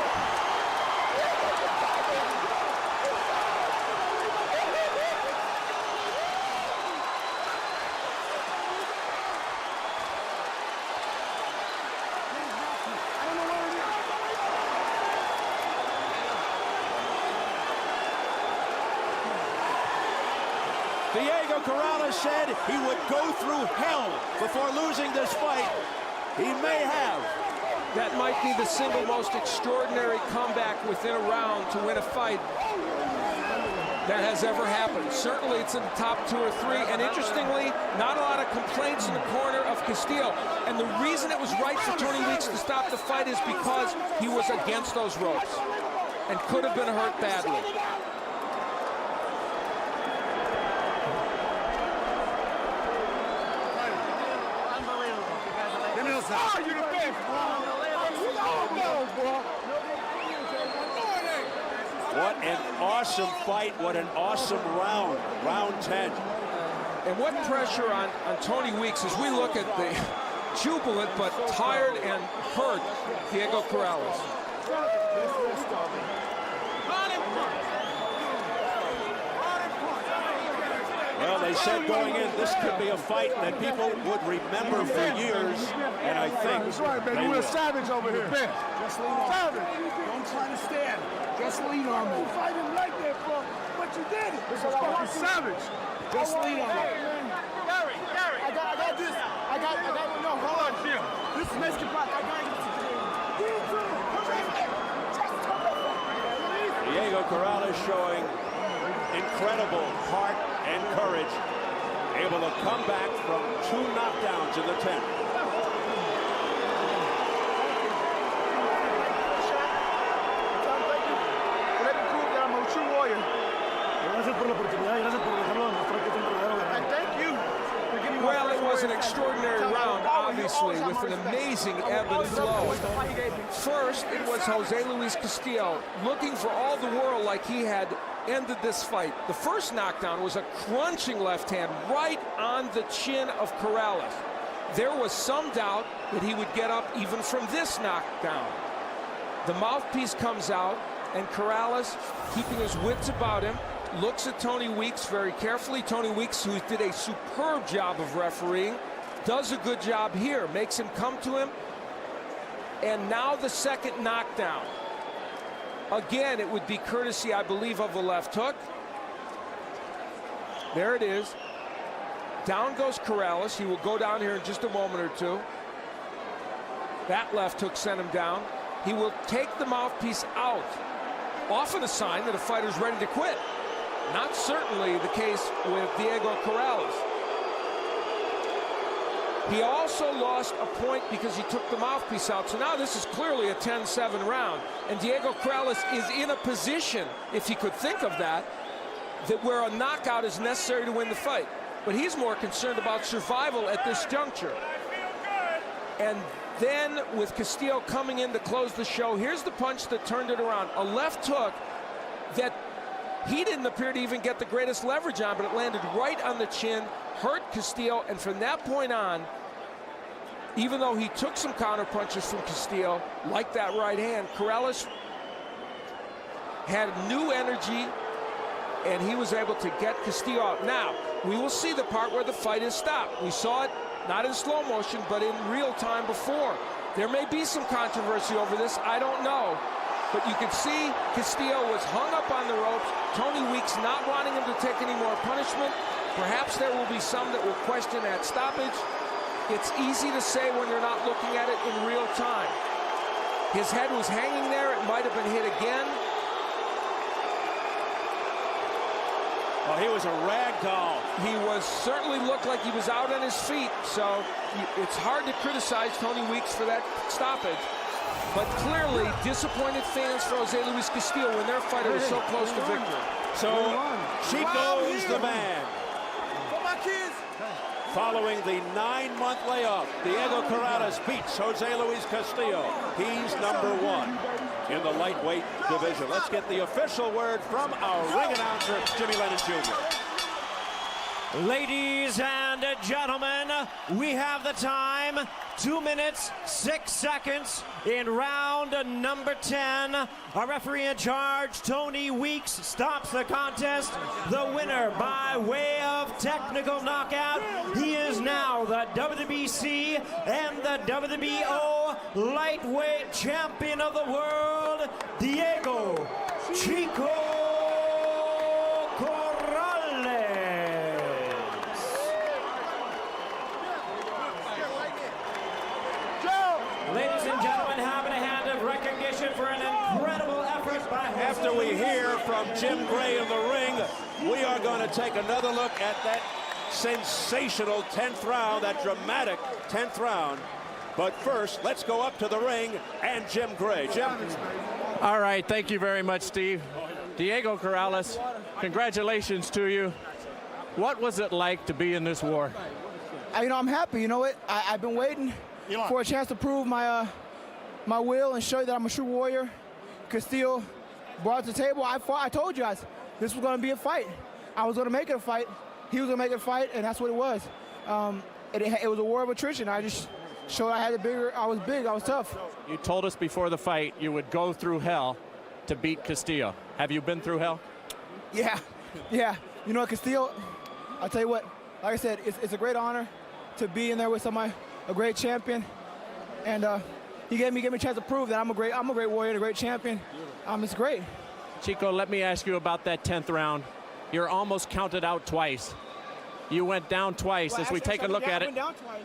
A: Diego Corrales said he would go through hell before losing this fight. He may have.
D: That might be the single most extraordinary comeback within a round to win a fight that has ever happened. Certainly it's in the top 2 or 3, and interestingly, not a lot of complaints in the corner of Castillo. And the reason it was right for Tony Weeks to stop the fight is because he was against those ropes and could have been hurt badly.
G: Oh, you the best,
A: What an awesome fight. What an awesome round. Round 10.
D: And what pressure on Tony Weeks as we look at the jubilant but tired and hurt Diego Corrales.
A: Well, they said going in, this could be a fight that people would remember for years, and I think
G: that's right, baby. We're savage over here.
F: Just lean on savage. Don't try to stand. Just lean on me. You fight him like that, bro. But you did it.
G: This is fucking savage.
F: Just lean on me. Gary, I got this. I got no, hold on. This is Mexican block. I got it.
A: Diego Corrales showing incredible heart and courage, able to come back from 2 knockdowns in the 10th.
F: Let me prove that I'm a true warrior. Thank you.
D: Well, it was an extraordinary round, obviously, with an amazing ebb and flow. First, it was Jose Luis Castillo looking for all the world like he had ended this fight. The first knockdown was a crunching left hand right on the chin of Corrales. There was some doubt that he would get up even from this knockdown. The mouthpiece comes out, and Corrales, keeping his wits about him, looks at Tony Weeks very carefully. Tony Weeks, who did a superb job of refereeing, does a good job here, makes him come to him. And now the second knockdown. Again, it would be courtesy, I believe, of the left hook. There it is. Down goes Corrales. He will go down here in just a moment or two. That left hook sent him down. He will take the mouthpiece out. Often a sign that a fighter's ready to quit. Not certainly the case with Diego Corrales. He also lost a point because he took the mouthpiece out. So now this is clearly a 10-7 round. And Diego Corrales is in a position, if he could think of that where a knockout is necessary to win the fight. But he's more concerned about survival at this juncture. And then with Castillo coming in to close the show, here's the punch that turned it around. A left hook that he didn't appear to even get the greatest leverage on, but it landed right on the chin, hurt Castillo, and from that point on, even though he took some counter punches from Castillo, like that right hand, Corrales had new energy, and he was able to get Castillo out. Now, we will see the part where the fight is stopped. We saw it not in slow motion, but in real time before. There may be some controversy over this, I don't know. But you can see Castillo was hung up on the ropes. Tony Weeks not wanting him to take any more punishment. Perhaps there will be some that will question that stoppage. It's easy to say when you're not looking at it in real time. His head was hanging there. It might have been hit again.
A: Well, he was a rag doll.
D: He certainly looked like he was out on his feet. So it's hard to criticize Tony Weeks for that stoppage. But clearly, disappointed fans for Jose Luis Castillo when their fighter was so close to victory.
A: So, Chico's the man.
F: For my kids.
A: Following the 9-month layoff, Diego Corrales beats Jose Luis Castillo. He's #1 in the lightweight division. Let's get the official word from our ring announcer, Jimmy Lennon Jr.
B: Ladies and gentlemen, we have the time, 2 minutes, 6 seconds in round number 10. Our referee in charge, Tony Weeks, stops the contest. The winner by way of technical knockout. He is now the WBC and the WBO lightweight champion of the world, Diego Chico Corrales. Ladies and gentlemen, having a hand of recognition for an incredible effort by
A: After we hear from Jim Gray in the ring, we are going to take another look at that sensational 10th round, that dramatic 10th round. But first, let's go up to the ring and Jim Gray. Jim.
I: All right, thank you very much, Steve. Diego Corrales, congratulations to you. What was it like to be in this war?
J: I'm happy. You know what? I've been waiting for a chance to prove my my will and show you that I'm a true warrior. Castillo brought it to the table. I told you guys this was going to be a fight. I was going to make it a fight. He was going to make it a fight, and that's what it was. It was a war of attrition. I just showed I was big, I was tough.
I: You told us before the fight you would go through hell to beat Castillo. Have you been through hell?
J: Yeah. You know what, Castillo, I'll tell you what, like I said, it's a great honor to be in there with a great champion. And he gave me a chance to prove that I'm a great warrior and a great champion. It's great.
I: Chico, let me ask you about that 10th round. You're almost counted out twice. You went down twice.
J: Well,
I: as we take a look at it,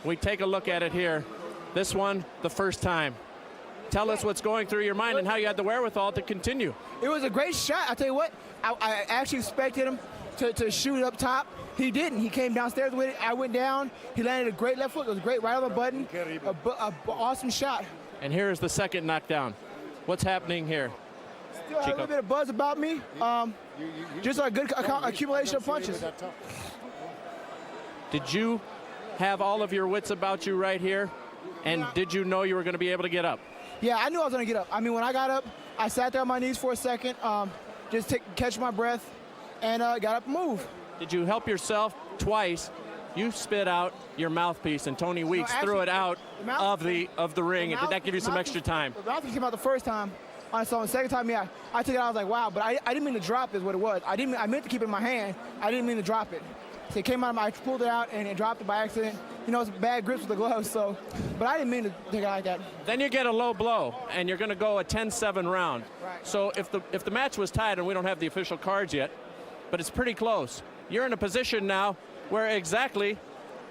I: we take a look at it here. This one, the first time. Tell us what's going through your mind and how you had the wherewithal to continue.
J: It was a great shot. I'll tell you what, I actually expected him to shoot it up top. He didn't. He came downstairs with it. I went down. He landed a great left foot. It was great right on the button. An awesome shot.
I: And here's the second knockdown. What's happening here?
J: Still have a little bit of buzz about me. Just a good accumulation of punches.
I: Did you have all of your wits about you right here? And did you know you were going to be able to get up?
J: Yeah, I knew I was going to get up. I mean, when I got up, I sat there on my knees for a second, just catch my breath, and got up and move.
I: Did you help yourself twice? You spit out your mouthpiece, and Tony Weeks threw it out of the ring. Did that give you some extra time?
J: The mouthpiece came out the first time. So the second time, yeah, I took it out. I was like, wow, but I didn't mean to drop is what it was. I meant to keep it in my hand. I didn't mean to drop it. So it came out of I pulled it out and it dropped it by accident. You know, it's bad grips with the gloves, so, but I didn't mean to take it like that.
I: Then you get a low blow, and you're going to go a 10-7 round.
J: Right.
I: So if the match was tied, and we don't have the official cards yet, but it's pretty close, you're in a position now where exactly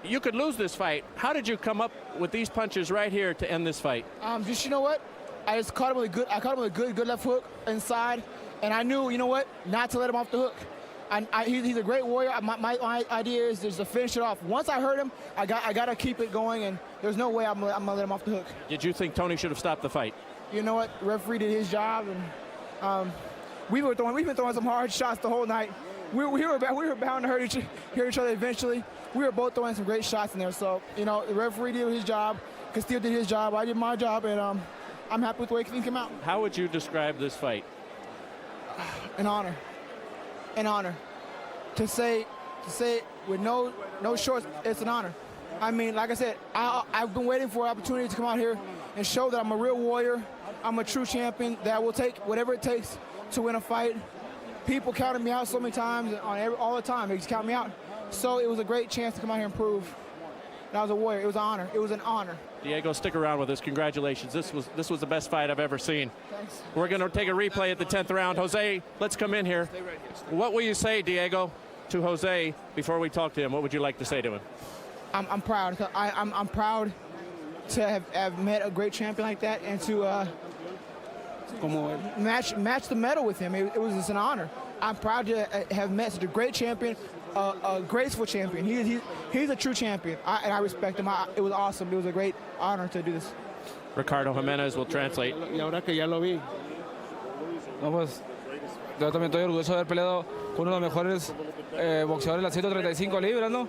I: you could lose this fight. How did you come up with these punches right here to end this fight?
J: Just, you know what? I just caught him with a good. I caught him with a good left hook inside, and I knew, you know what, not to let him off the hook. He's a great warrior. My idea is just to finish it off. Once I hurt him, I got to keep it going, and there's no way I'm gonna let him off the hook.
I: Did you think Tony should have stopped the fight?
J: You know what? The referee did his job, and we've been throwing some hard shots the whole night. We were bound to hurt each other eventually. We were both throwing some great shots in there. So, you know, the referee did his job. Castillo did his job. I did my job, and I'm happy with the way things came out.
I: How would you describe this fight?
J: An honor. An honor. To say it with no shorts, it's an honor. I mean, like I said, I've been waiting for an opportunity to come out here and show that I'm a real warrior. I'm a true champion, that will take whatever it takes to win a fight. People counted me out so many times, all the time. They just count me out. So it was a great chance to come out here and prove that I was a warrior. It was an honor. It was an honor.
I: Diego, stick around with us. Congratulations. This was the best fight I've ever seen.
J: Thanks.
I: We're going to take a replay at the 10th round. Jose, let's come in here. What will you say, Diego, to Jose before we talk to him? What would you like to say to him?
J: I'm proud. I'm proud to have met a great champion like that and to match the medal with him. It was just an honor. I'm proud to have met such a great champion, a graceful champion. He's a true champion, and I respect him. It was awesome. It was a great honor to do this.
I: Ricardo Jimenez will translate.
K: Y ahora que ya lo vi, no, pues, yo también estoy orgulloso de haber peleado con uno de los mejores boxeadores de las 135 libras, ¿no?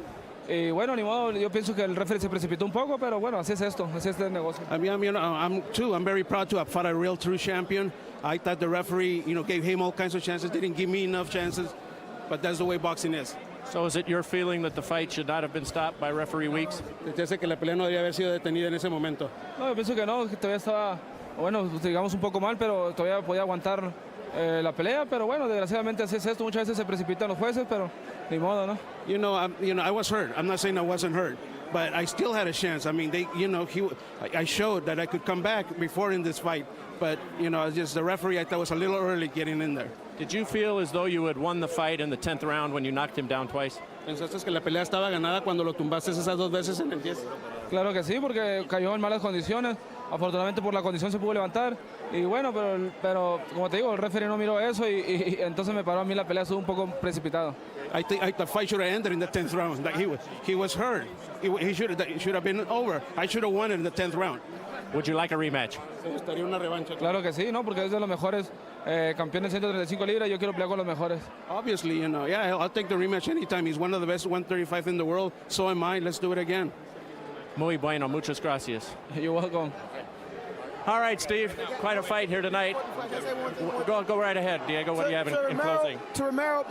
K: Y bueno, ni modo, yo pienso que el referee se precipitó un poco, pero bueno, así es esto, así es el negocio.
L: I mean, I'm very proud to have fought a real true champion. I thought the referee, gave him all kinds of chances, didn't give me enough chances, but that's the way boxing is.
I: So is it your feeling that the fight should not have been stopped by referee Weeks?
L: Desde que la pelea no debía haber sido detenida en ese momento.
K: No, yo pienso que no, que todavía estaba, bueno, digamos un poco mal, pero todavía podía aguantar la pelea, pero bueno, desgraciadamente así es esto, muchas veces se precipitan los jueces, pero ni modo, ¿no?
L: I was hurt. I'm not saying I wasn't hurt, but I still had a chance. I mean, I showed that I could come back before in this fight, but just the referee I thought was a little early getting in there.
I: Did you feel as though you had won the fight in the 10th round when you knocked him down twice?
L: ¿Pensaste que la pelea estaba ganada cuando lo tumbaste esas dos veces en el 10?
K: Claro que sí, porque cayó en malas condiciones. Afortunadamente por la condición se pudo levantar. Y bueno, pero como te digo, el referee no miró eso y entonces me paró a mí la pelea, estuvo un poco precipitado.
L: I think the fight should have ended in the 10th round. Like he was hurt. It should have been over. I should have won it in the 10th round.
I: Would you like a rematch?
L: Estaría una revancha.
K: Claro que sí, ¿no? Porque es de los mejores campeones 135 libras. Yo quiero pelear con los mejores.
L: Obviously, yeah, I'll take the rematch anytime. He's one of the best 135 in the world. So am I. Let's do it again.
I: Muy bueno. Muchas gracias.
K: You're welcome.
I: All right, Steve. Quite a fight here tonight. Go right ahead, Diego. What do you have in closing?
J: To Romero,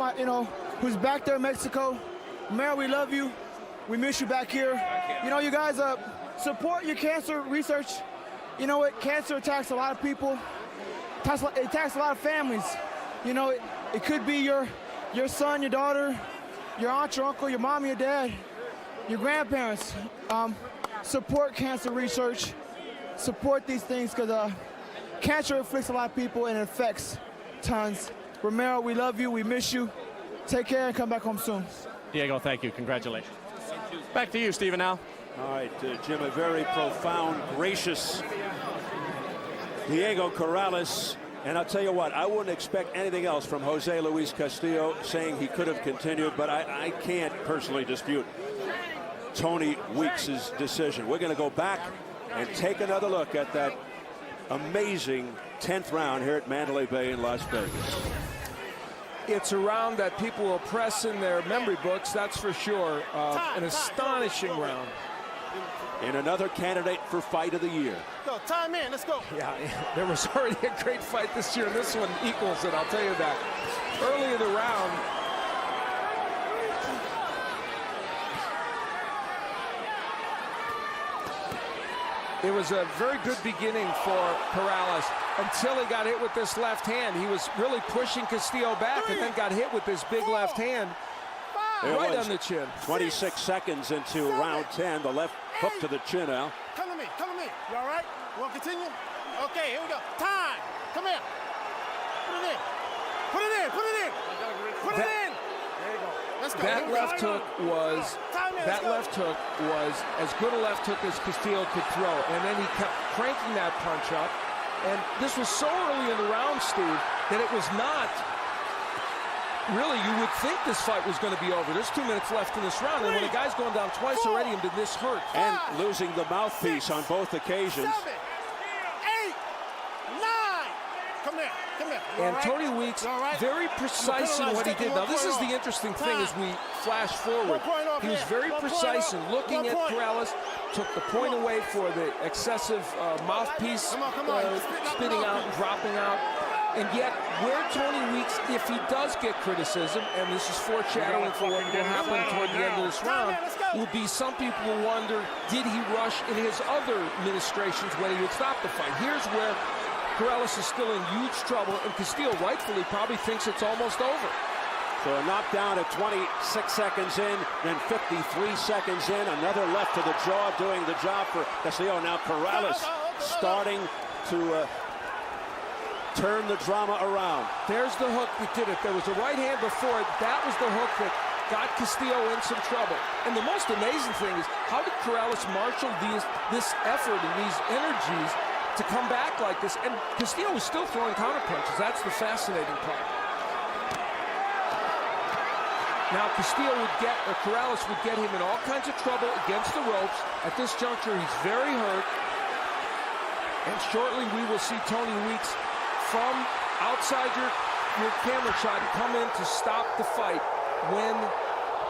J: who's back there in Mexico. Romero, we love you. We miss you back here. You guys support your cancer research. You know what? Cancer attacks a lot of people. It attacks a lot of families. It could be your son, your daughter, your aunt, your uncle, your mom, your dad, your grandparents. Support cancer research. Support these things because cancer afflicts a lot of people and it affects tons. Romero, we love you. We miss you. Take care and come back home soon.
I: Diego, thank you. Congratulations. Back to you, Stephen Al.
A: All right, Jim, a very profound, gracious Diego Corrales. And I'll tell you what, I wouldn't expect anything else from Jose Luis Castillo saying he could have continued, but I can't personally dispute Tony Weeks' decision. We're going to go back and take another look at that amazing 10th round here at Mandalay Bay in Las Vegas.
D: It's a round that people will press in their memory books, that's for sure. An astonishing round.
A: And another candidate for Fight of the Year.
F: Go, time in, let's go.
D: Yeah, there was already a great fight this year, and this one equals it, I'll tell you that. Early in the round, it was a very good beginning for Corrales until he got hit with this left hand. He was really pushing Castillo back and then got hit with this big left hand right on the chin.
A: 26 seconds into round 10. The left hook to the chin, Al.
F: Come to me. You all right? You want to continue? Okay, here we go. Time. Come here. Put it in. There you go. Let's go.
D: That left hook was as good a left hook as Castillo could throw, and then he kept cranking that punch up. And this was so early in the round, Steve, that it was not really, you would think this fight was going to be over. There's 2 minutes left in this round, and when a guy's going down twice already, and did this hurt?
A: And losing the mouthpiece on both occasions.
F: 7, 8, 9. Come here.
D: And Tony Weeks, very precise in what he did. Now, this is the interesting thing as we flash forward. He was very precise in looking at Corrales, took the point away for the excessive mouthpiece spitting out and dropping out. And yet, where Tony Weeks, if he does get criticism, and this is foreshadowing for what will happen toward the end of this round, would be some people will wonder, did he rush in his other administrations when he would stop the fight? Here's where Corrales is still in huge trouble, and Castillo rightfully probably thinks it's almost over.
A: So a knockdown at 26 seconds in, then 53 seconds in. Another left to the jaw doing the job for Castillo. Now Corrales starting to turn the drama around.
D: There's the hook that did it. There was a right hand before it. That was the hook that got Castillo in some trouble. And the most amazing thing is, how did Corrales marshal this effort and these energies to come back like this? And Castillo was still throwing counter punches. That's the fascinating part. Now Castillo Corrales would get him in all kinds of trouble against the ropes. At this juncture, he's very hurt. And shortly we will see Tony Weeks from outside your camera shot come in to stop the fight when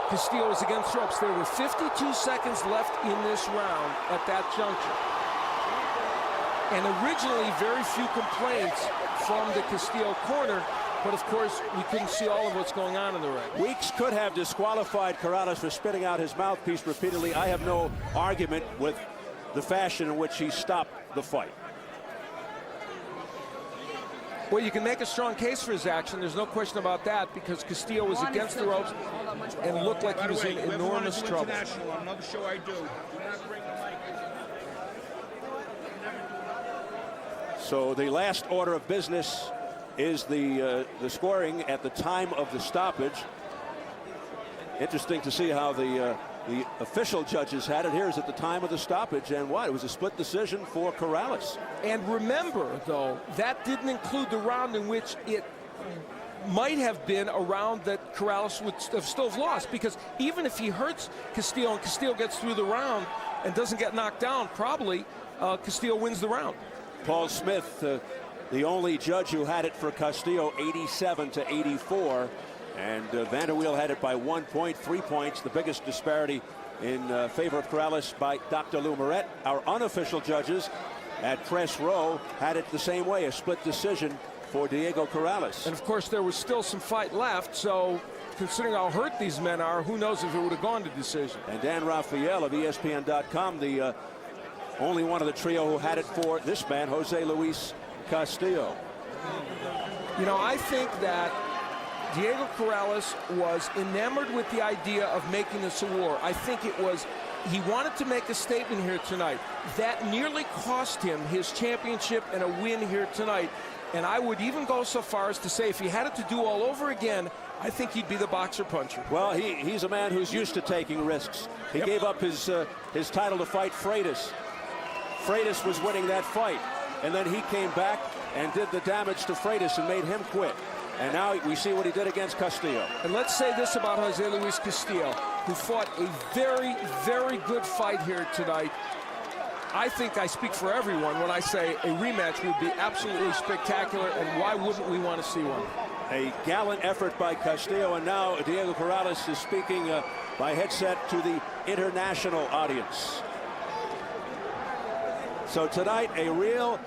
D: Castillo was against the ropes. There were 52 seconds left in this round at that juncture. And originally, very few complaints from the Castillo corner, but of course, we couldn't see all of what's going on in the ring.
A: Weeks could have disqualified Corrales for spitting out his mouthpiece repeatedly. I have no argument with the fashion in which he stopped the fight.
D: Well, you can make a strong case for his action. There's no question about that, because Castillo was against the ropes and looked like he was in enormous trouble.
G: Another show I do.
A: So the last order of business is the scoring at the time of the stoppage. Interesting to see how the the official judges had it. Here's at the time of the stoppage, and what? It was a split decision for Corrales.
D: And remember, though, that didn't include the round in which it might have been a round that Corrales would have still lost, because even if he hurts Castillo and Castillo gets through the round and doesn't get knocked down, probably Castillo wins the round.
A: Paul Smith, the only judge who had it for Castillo, 87-84. And Vanderweel had it by 1 point, 3 points, the biggest disparity in favor of Corrales by Dr. Lou Moret. Our unofficial judges at press row had it the same way, a split decision for Diego Corrales.
D: And of course, there was still some fight left, so considering how hurt these men are, who knows if it would have gone to decision.
A: And Dan Rafael of ESPN.com, the only one of the trio who had it for this man, Jose Luis Castillo.
D: You know, I think that Diego Corrales was enamored with the idea of making this a war. I think it was, he wanted to make a statement here tonight. That nearly cost him his championship and a win here tonight. And I would even go so far as to say if he had it to do all over again, I think he'd be the boxer puncher.
A: Well, he's a man who's used to taking risks. He gave up his title to fight Freitas. Freitas was winning that fight. And then he came back and did the damage to Freitas and made him quit. And now we see what he did against Castillo.
D: And let's say this about Jose Luis Castillo, who fought a very, very good fight here tonight. I think I speak for everyone when I say a rematch would be absolutely spectacular, and why wouldn't we want to see one?
A: A gallant effort by Castillo, and now Diego Corrales is speaking by headset to the international audience. So tonight, a real